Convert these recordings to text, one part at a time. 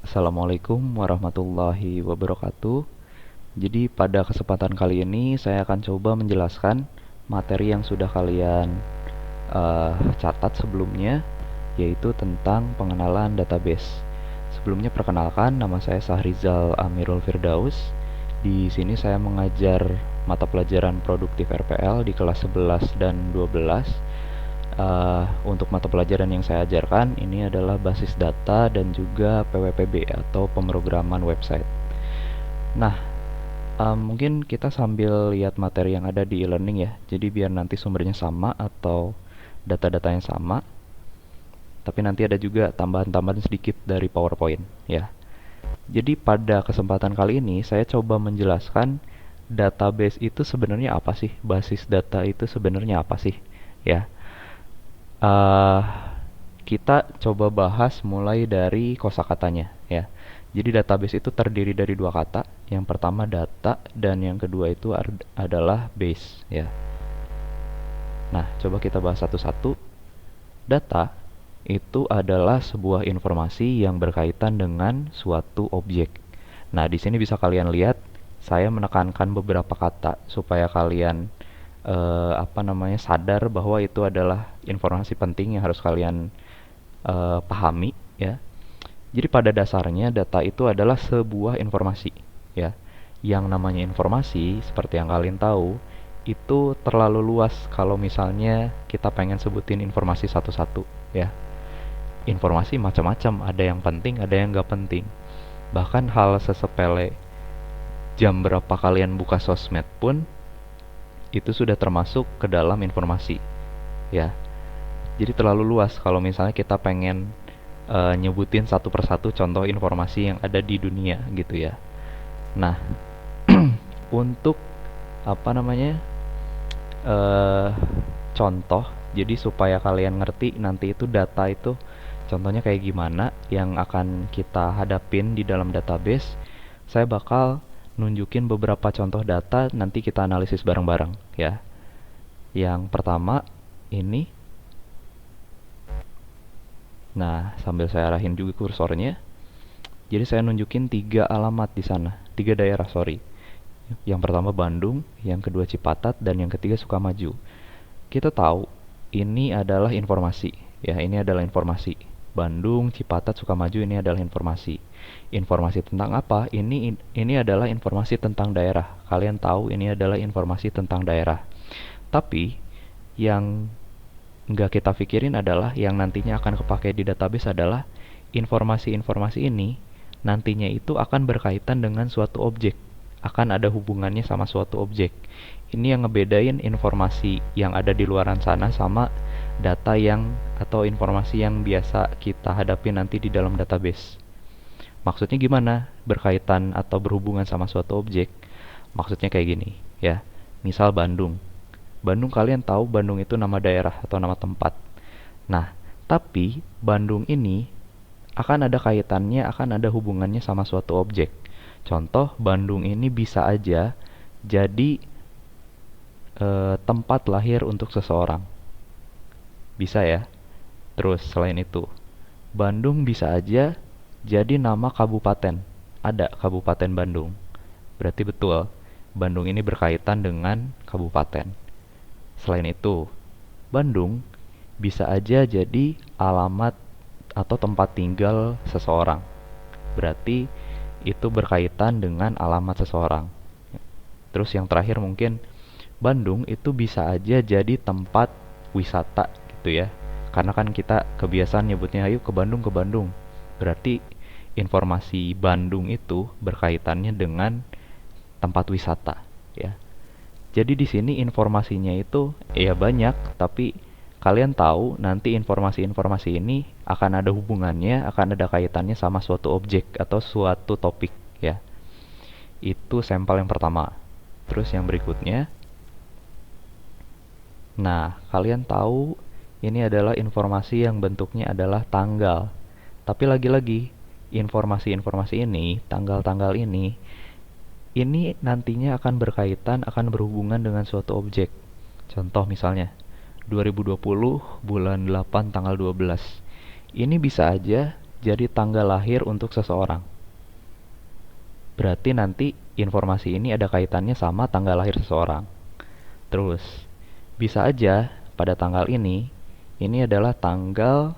Assalamualaikum warahmatullahi wabarakatuh. Jadi pada kesempatan kali ini saya akan coba menjelaskan materi yang sudah kalian catat sebelumnya, yaitu tentang pengenalan database. Sebelumnya perkenalkan, nama saya Sahrizal Amirul Firdaus. Di sini saya mengajar mata pelajaran produktif RPL di kelas 11 dan 12. Untuk mata pelajaran yang saya ajarkan ini adalah basis data dan juga PWPB atau pemrograman website. Nah, mungkin kita sambil lihat materi yang ada di e-learning ya. Jadi biar nanti sumbernya sama atau data-datanya sama, tapi nanti ada juga tambahan-tambahan sedikit dari PowerPoint ya. Jadi pada kesempatan kali ini saya coba menjelaskan database itu sebenarnya apa sih? Basis data itu sebenarnya apa sih? Ya. eh kita coba bahas mulai dari kosakatanya ya. Jadi database itu terdiri dari dua kata. Yang pertama data dan yang kedua itu adalah base ya. Nah, coba kita bahas satu-satu. Data itu adalah sebuah informasi yang berkaitan dengan suatu objek. Nah, di sini bisa kalian lihat saya menekankan beberapa kata supaya kalian sadar bahwa itu adalah informasi penting yang harus kalian pahami ya. Jadi pada dasarnya data itu adalah sebuah informasi ya. Yang namanya informasi seperti yang kalian tahu itu terlalu luas kalau misalnya kita pengen sebutin informasi satu-satu ya. Informasi macam-macam, ada yang penting, ada yang nggak penting. Bahkan hal sesepele jam berapa kalian buka sosmed pun itu sudah termasuk ke dalam informasi ya. Jadi terlalu luas kalau misalnya kita pengen nyebutin satu persatu contoh informasi yang ada di dunia gitu ya. Nah, untuk apa namanya eh contoh, jadi supaya kalian ngerti nanti itu data itu contohnya kayak gimana yang akan kita hadapin di dalam database, saya bakal nunjukin beberapa contoh data nanti kita analisis bareng-bareng ya. Yang pertama ini. Nah, sambil saya arahin juga kursornya. Jadi saya nunjukin 3 alamat di sana, 3 daerah, sorry. Yang pertama Bandung, yang kedua Cipatat, dan yang ketiga Sukamaju. Kita tahu ini adalah informasi, ya ini adalah informasi. Bandung, Cipatat, Sukamaju ini adalah informasi. Informasi tentang apa? Ini adalah informasi tentang daerah. Kalian tahu ini adalah informasi tentang daerah. Tapi yang nggak kita pikirin adalah yang nantinya akan kepake di database adalah informasi-informasi ini nantinya itu akan berkaitan dengan suatu objek, akan ada hubungannya sama suatu objek. Ini yang ngebedain informasi yang ada di luaran sana sama data yang atau informasi yang biasa kita hadapi nanti di dalam database. Maksudnya gimana? Berkaitan atau berhubungan sama suatu objek. Maksudnya kayak gini, ya. Misal Bandung. Bandung, kalian tahu Bandung itu nama daerah atau nama tempat. Nah, tapi Bandung ini akan ada kaitannya, akan ada hubungannya sama suatu objek. Contoh, Bandung ini bisa aja jadi tempat lahir untuk seseorang. Bisa ya. Terus selain itu, Bandung bisa aja jadi nama kabupaten. Ada Kabupaten Bandung. Berarti betul, Bandung ini berkaitan dengan kabupaten. Selain itu, Bandung bisa aja jadi alamat atau tempat tinggal seseorang. Berarti itu berkaitan dengan alamat seseorang. Terus yang terakhir mungkin Bandung itu bisa aja jadi tempat wisata gitu ya. Karena kan kita kebiasaan nyebutnya ayo ke Bandung ke Bandung. Berarti informasi Bandung itu berkaitannya dengan tempat wisata ya. Jadi di sini informasinya itu ya banyak, tapi kalian tahu nanti informasi-informasi ini akan ada hubungannya, akan ada kaitannya sama suatu objek atau suatu topik ya. Itu sampel yang pertama. Terus yang berikutnya. Nah, kalian tahu ini adalah informasi yang bentuknya adalah tanggal. Tapi lagi-lagi informasi-informasi ini, tanggal-tanggal ini nantinya akan berkaitan, akan berhubungan dengan suatu objek. Contoh misalnya, 2020 bulan 8 tanggal 12. Ini bisa aja jadi tanggal lahir untuk seseorang. Berarti nanti informasi ini ada kaitannya sama tanggal lahir seseorang. Terus, bisa aja pada tanggal ini adalah tanggal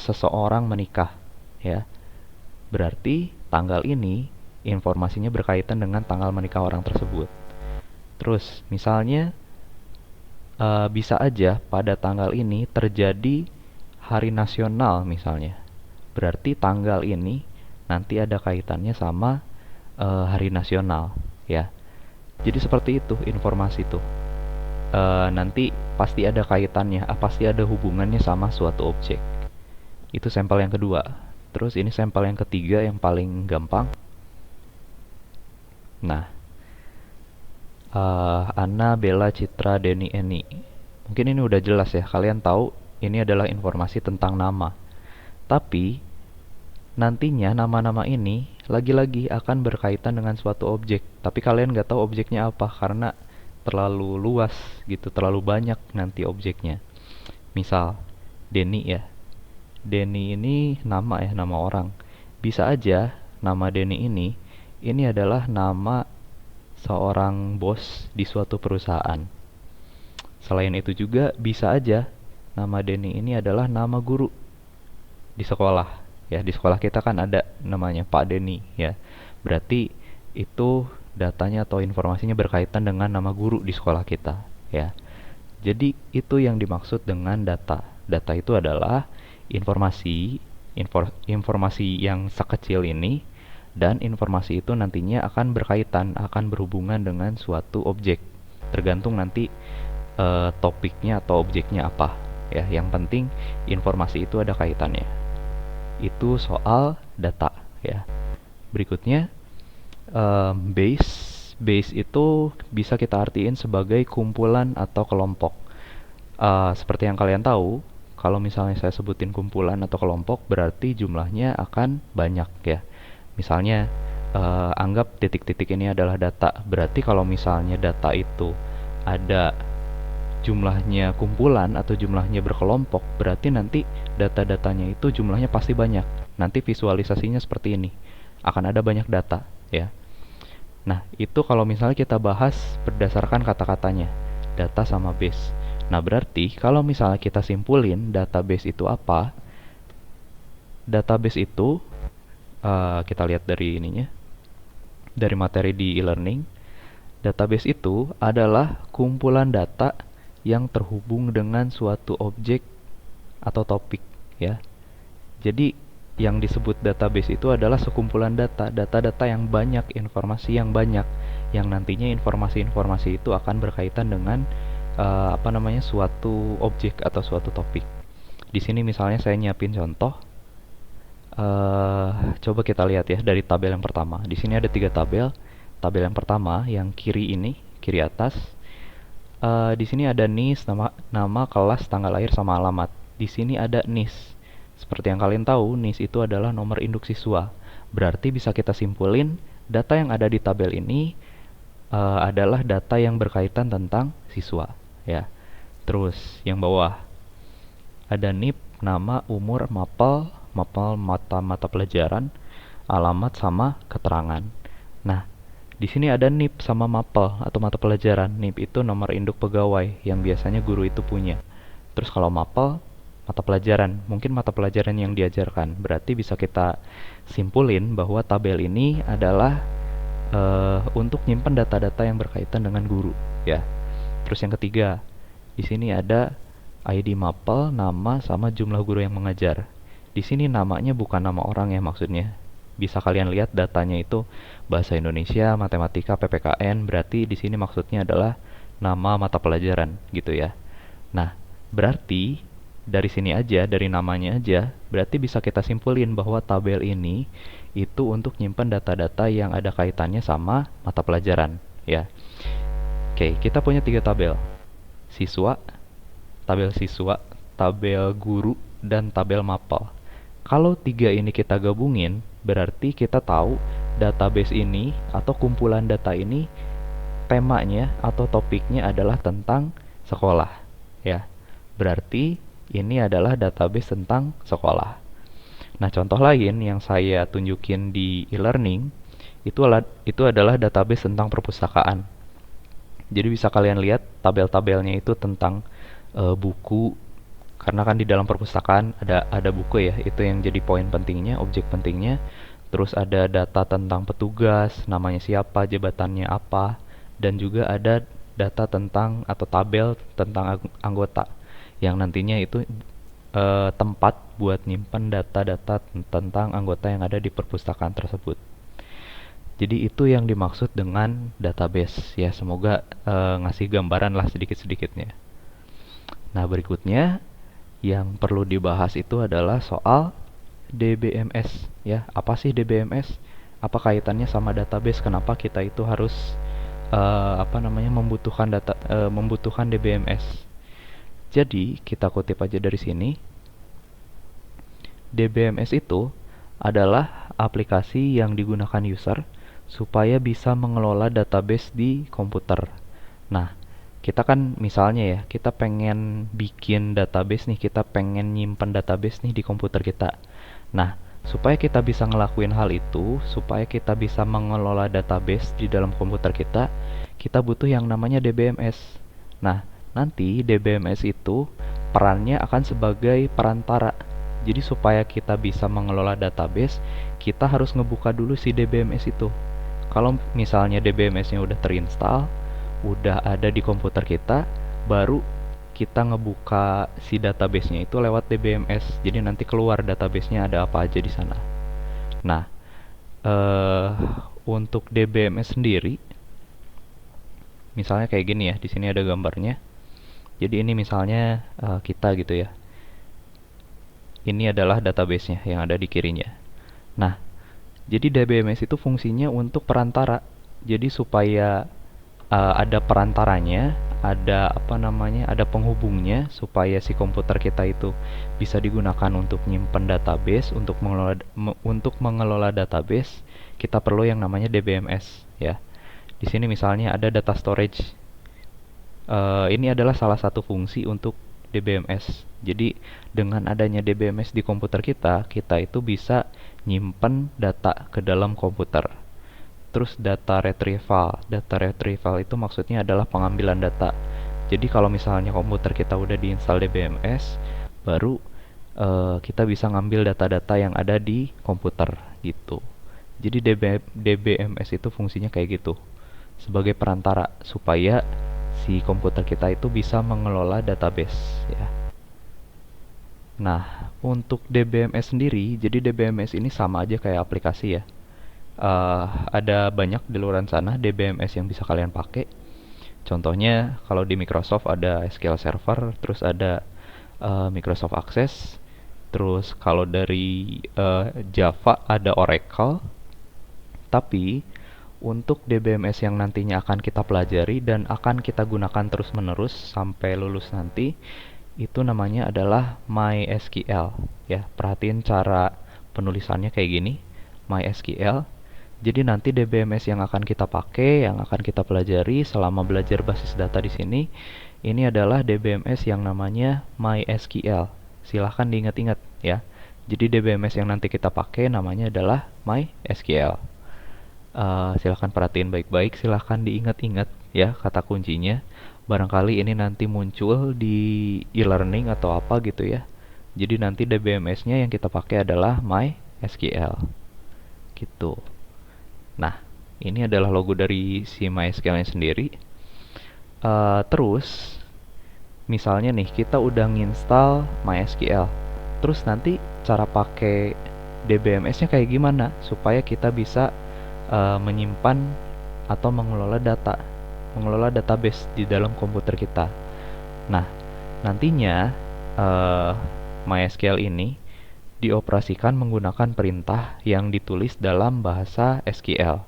seseorang menikah, ya. Berarti tanggal ini informasinya berkaitan dengan tanggal menikah orang tersebut. Terus, misalnya bisa aja pada tanggal ini terjadi hari nasional misalnya. Berarti tanggal ini nanti ada kaitannya sama hari nasional, ya. Jadi seperti itu informasi itu. Nanti pasti ada kaitannya, pasti ada hubungannya sama suatu objek. Itu sampel yang kedua. Terus ini sampel yang ketiga yang paling gampang. Nah, Anna, Bella, Citra, Denny, Eni. Mungkin ini udah jelas ya, kalian tahu ini adalah informasi tentang nama. Tapi nantinya nama-nama ini lagi-lagi akan berkaitan dengan suatu objek. Tapi kalian nggak tahu objeknya apa karena terlalu luas gitu, terlalu banyak nanti objeknya. Misal Denny ya. Denny ini nama ya, nama orang. Bisa aja nama Denny ini adalah nama seorang bos di suatu perusahaan. Selain itu juga bisa aja nama Denny ini adalah nama guru di sekolah. Ya, di sekolah kita kan ada namanya Pak Denny ya. Berarti itu datanya atau informasinya berkaitan dengan nama guru di sekolah kita ya. Jadi itu yang dimaksud dengan data. Data itu adalah informasi yang sekecil ini, dan informasi itu nantinya akan berkaitan, akan berhubungan dengan suatu objek. Tergantung nanti topiknya atau objeknya apa ya. Yang penting informasi itu ada kaitannya. Itu soal data ya. Berikutnya base itu bisa kita artiin sebagai kumpulan atau kelompok. Seperti yang kalian tahu, kalau misalnya saya sebutin kumpulan atau kelompok berarti jumlahnya akan banyak ya. Misalnya anggap titik-titik ini adalah data. Berarti kalau misalnya data itu ada jumlahnya kumpulan atau jumlahnya berkelompok, berarti nanti data-datanya itu jumlahnya pasti banyak. Nanti visualisasinya seperti ini. Akan ada banyak data, ya. Nah, itu kalau misalnya kita bahas berdasarkan kata-katanya, data sama base. Nah, berarti kalau misalnya kita simpulin database itu apa? Database itu kita lihat dari ininya, dari materi di e-learning. Database itu adalah kumpulan data yang terhubung dengan suatu objek atau topik ya. Jadi yang disebut database itu adalah sekumpulan data-data yang banyak, informasi yang banyak, yang nantinya informasi-informasi itu akan berkaitan dengan suatu objek atau suatu topik. Di sini misalnya saya nyiapin contoh. Coba kita lihat ya dari tabel yang pertama. Di sini ada 3 tabel. Tabel yang pertama yang kiri ini, kiri atas. Di sini ada NIS, nama, kelas, tanggal lahir sama alamat. Di sini ada NIS. Seperti yang kalian tahu, NIS itu adalah nomor induk siswa. Berarti bisa kita simpulin data yang ada di tabel ini adalah data yang berkaitan tentang siswa, ya. Terus yang bawah ada NIP, nama, umur, mapel mata pelajaran, alamat sama keterangan. Nah, di sini ada NIP sama mapel atau mata pelajaran. NIP itu nomor induk pegawai yang biasanya guru itu punya. Terus kalau mapel, mata pelajaran, mungkin mata pelajaran yang diajarkan. Berarti bisa kita simpulin bahwa tabel ini adalah untuk nyimpen data-data yang berkaitan dengan guru, ya. Terus yang ketiga, di sini ada ID mapel, nama sama jumlah guru yang mengajar. Di sini namanya bukan nama orang ya maksudnya. Bisa kalian lihat datanya itu bahasa Indonesia, matematika, PPKN, berarti di sini maksudnya adalah nama mata pelajaran gitu ya. Nah, berarti dari sini aja, dari namanya aja, berarti bisa kita simpulin bahwa tabel ini itu untuk nyimpan data-data yang ada kaitannya sama mata pelajaran ya. Oke, kita punya 3 tabel. Siswa, tabel guru, dan tabel mapel. Kalau 3 ini kita gabungin, berarti kita tahu database ini atau kumpulan data ini temanya atau topiknya adalah tentang sekolah ya. Berarti Ini adalah database tentang sekolah. Nah, contoh lain yang saya tunjukin di e-learning itu adalah database tentang perpustakaan. Jadi bisa kalian lihat tabel-tabelnya itu tentang buku, karena kan di dalam perpustakaan ada buku ya, itu yang jadi poin pentingnya, objek pentingnya. Terus ada data tentang petugas, namanya siapa, jabatannya apa, dan juga ada data tentang atau tabel tentang anggota yang nantinya itu tempat buat nyimpen data-data tentang anggota yang ada di perpustakaan tersebut. Jadi itu yang dimaksud dengan database ya, semoga ngasih gambaran lah sedikit-sedikitnya. Nah, berikutnya yang perlu dibahas itu adalah soal DBMS ya. Apa sih DBMS? Apa kaitannya sama database? Kenapa kita itu harus membutuhkan DBMS? Jadi, kita kutip aja dari sini. DBMS itu adalah aplikasi yang digunakan user supaya bisa mengelola database di komputer. Nah, kita kan misalnya ya, kita pengen bikin database nih, kita pengen nyimpen database nih di komputer kita. Nah, supaya kita bisa ngelakuin hal itu, supaya kita bisa mengelola database di dalam komputer kita butuh yang namanya DBMS. Nah, nanti DBMS itu perannya akan sebagai perantara. Jadi supaya kita bisa mengelola database, kita harus ngebuka dulu si DBMS itu. Kalau misalnya DBMS-nya udah terinstall, udah ada di komputer kita, baru kita ngebuka si database-nya itu lewat DBMS. Jadi nanti keluar database-nya ada apa aja di sana. Nah, eh untuk DBMS sendiri, misalnya kayak gini ya, di sini ada gambarnya. Jadi ini misalnya kita gitu ya. Ini adalah database-nya yang ada di kirinya. Nah, jadi DBMS itu fungsinya untuk perantara. Jadi supaya ada perantaranya, ada penghubungnya supaya si komputer kita itu bisa digunakan untuk nyimpen database, untuk mengelola database, kita perlu yang namanya DBMS ya. Di sini misalnya ada data storage. Ini adalah salah satu fungsi untuk DBMS. Jadi dengan adanya DBMS di komputer kita itu bisa nyimpen data ke dalam komputer. Terus data retrieval. Data retrieval itu maksudnya adalah pengambilan data. Jadi kalau misalnya komputer kita udah diinstal DBMS, baru kita bisa ngambil data-data yang ada di komputer gitu. Jadi DBMS itu fungsinya kayak gitu, sebagai perantara supaya si komputer kita itu bisa mengelola database ya. Nah, untuk DBMS sendiri, jadi DBMS ini sama aja kayak aplikasi ya. Ada banyak di luar sana DBMS yang bisa kalian pakai. Contohnya kalau di Microsoft ada SQL Server, terus ada Microsoft Access, terus kalau dari Java ada Oracle. Tapi untuk DBMS yang nantinya akan kita pelajari dan akan kita gunakan terus-menerus sampai lulus nanti, itu namanya adalah MySQL ya. Perhatiin cara penulisannya kayak gini, MySQL. Jadi nanti DBMS yang akan kita pakai, yang akan kita pelajari selama belajar basis data di sini, ini adalah DBMS yang namanya MySQL. Silahkan diingat-ingat ya. Jadi DBMS yang nanti kita pakai namanya adalah MySQL. Silahkan perhatiin baik-baik, silahkan diingat-ingat ya kata kuncinya. Barangkali ini nanti muncul di e-learning atau apa gitu ya. Jadi nanti DBMS-nya yang kita pakai adalah MySQL gitu. Nah, ini adalah logo dari si MySQL-nya sendiri. Terus, misalnya nih kita udah nginstal MySQL. Terus nanti cara pakai DBMS-nya kayak gimana supaya kita bisa menyimpan atau mengelola database di dalam komputer kita. Nah, nantinya MySQL ini dioperasikan menggunakan perintah yang ditulis dalam bahasa SQL.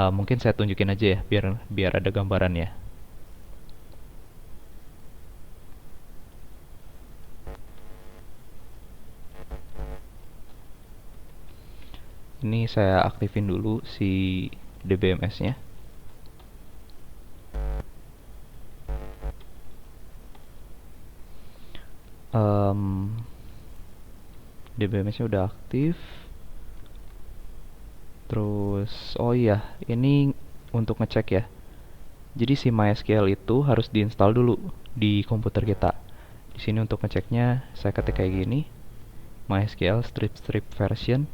Mungkin saya tunjukin aja ya, biar ada gambarannya. Ini saya aktifin dulu si DBMS-nya. Em, DBMS-nya udah aktif. Terus, oh iya, ini untuk ngecek ya. Jadi si MySQL itu harus diinstal dulu di komputer kita. Di sini untuk ngeceknya, saya ketik kayak gini, MySQL strip version.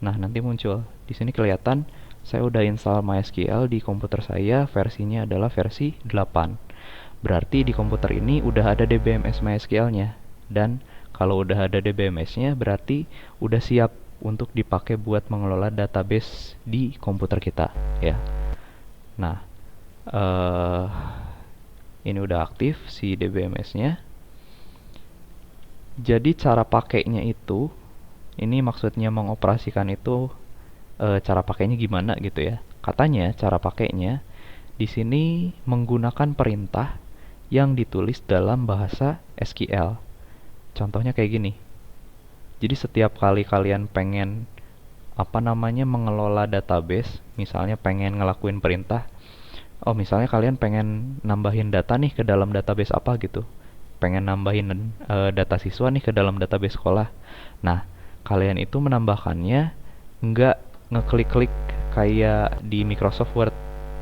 Nah, nanti muncul. Di sini kelihatan saya udah install MySQL di komputer saya, versinya adalah versi 8. Berarti di komputer ini udah ada DBMS MySQL-nya. Dan kalau udah ada DBMS-nya, berarti udah siap untuk dipakai buat mengelola database di komputer kita, ya. Nah, eh ini udah aktif si DBMS-nya. Jadi cara pakainya itu, ini maksudnya mengoperasikan itu, cara pakainya gimana gitu ya. Katanya cara pakainya di sini menggunakan perintah yang ditulis dalam bahasa SQL. Contohnya kayak gini. Jadi setiap kali kalian pengen mengelola database, misalnya pengen ngelakuin perintah, oh misalnya kalian pengen nambahin data nih ke dalam database apa gitu. Pengen nambahin data siswa nih ke dalam database sekolah. Nah, kalian itu menambahkannya nggak ngeklik-klik kayak di Microsoft Word.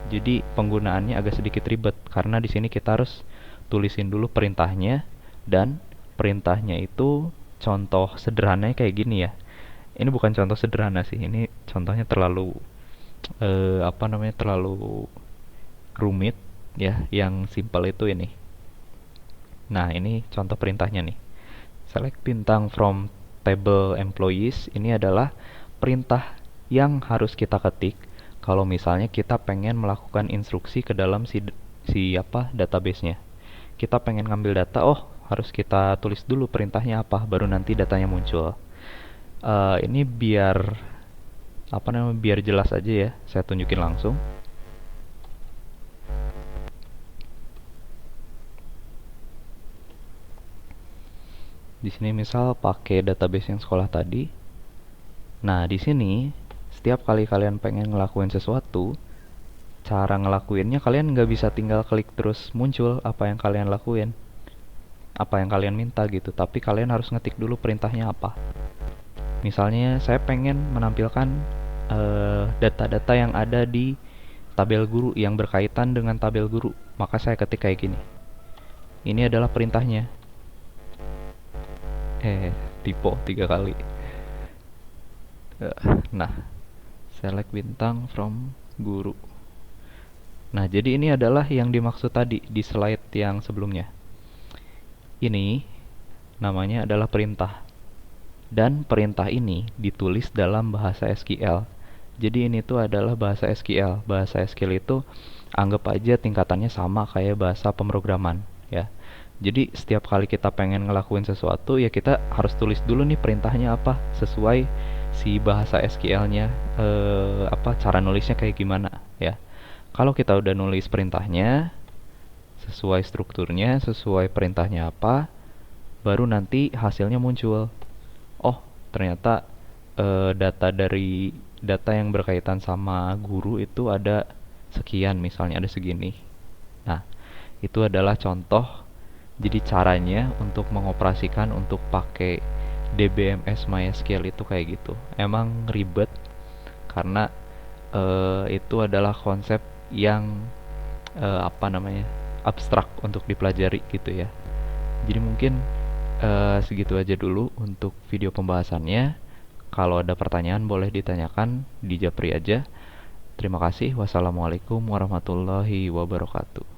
Jadi penggunaannya agak sedikit ribet karena di sini kita harus tulisin dulu perintahnya, dan perintahnya itu contoh sederhananya kayak gini ya. Ini bukan contoh sederhana sih, ini contohnya terlalu terlalu rumit ya. Yang simple itu ini. Nah, ini contoh perintahnya nih. Select bintang from table employees. Ini adalah perintah yang harus kita ketik kalau misalnya kita pengen melakukan instruksi ke dalam database-nya. Kita pengen ngambil data, oh harus kita tulis dulu perintahnya apa, baru nanti datanya muncul. Ini biar jelas aja ya, saya tunjukin langsung. Di sini misal pakai database yang sekolah tadi. Nah, di sini setiap kali kalian pengen ngelakuin sesuatu, cara ngelakuinnya kalian nggak bisa tinggal klik terus muncul apa yang kalian lakuin, apa yang kalian minta gitu, tapi kalian harus ngetik dulu perintahnya apa. Misalnya saya pengen menampilkan data-data yang ada di tabel guru yang berkaitan dengan tabel guru, maka saya ketik kayak gini. Ini adalah perintahnya. Typo 3 kali. Nah, select bintang from guru. Nah, jadi ini adalah yang dimaksud tadi di slide yang sebelumnya. Ini namanya adalah perintah. Dan perintah ini ditulis dalam bahasa SQL. Jadi ini tuh adalah bahasa SQL. Bahasa SQL itu anggap aja tingkatannya sama kayak bahasa pemrograman, ya. Jadi setiap kali kita pengen ngelakuin sesuatu, ya kita harus tulis dulu nih perintahnya apa, sesuai si bahasa SQL-nya, cara nulisnya kayak gimana, ya. Kalau kita udah nulis perintahnya, sesuai strukturnya, sesuai perintahnya apa, baru nanti hasilnya muncul. Oh, ternyata data yang berkaitan sama guru itu ada sekian, misalnya ada segini. Nah, itu adalah contoh. Jadi caranya untuk mengoperasikan untuk pakai DBMS MySQL itu kayak gitu. Emang ribet karena itu adalah konsep yang abstrak untuk dipelajari gitu ya. Jadi mungkin segitu aja dulu untuk video pembahasannya. Kalau ada pertanyaan boleh ditanyakan di Japri aja. Terima kasih. Wassalamualaikum warahmatullahi wabarakatuh.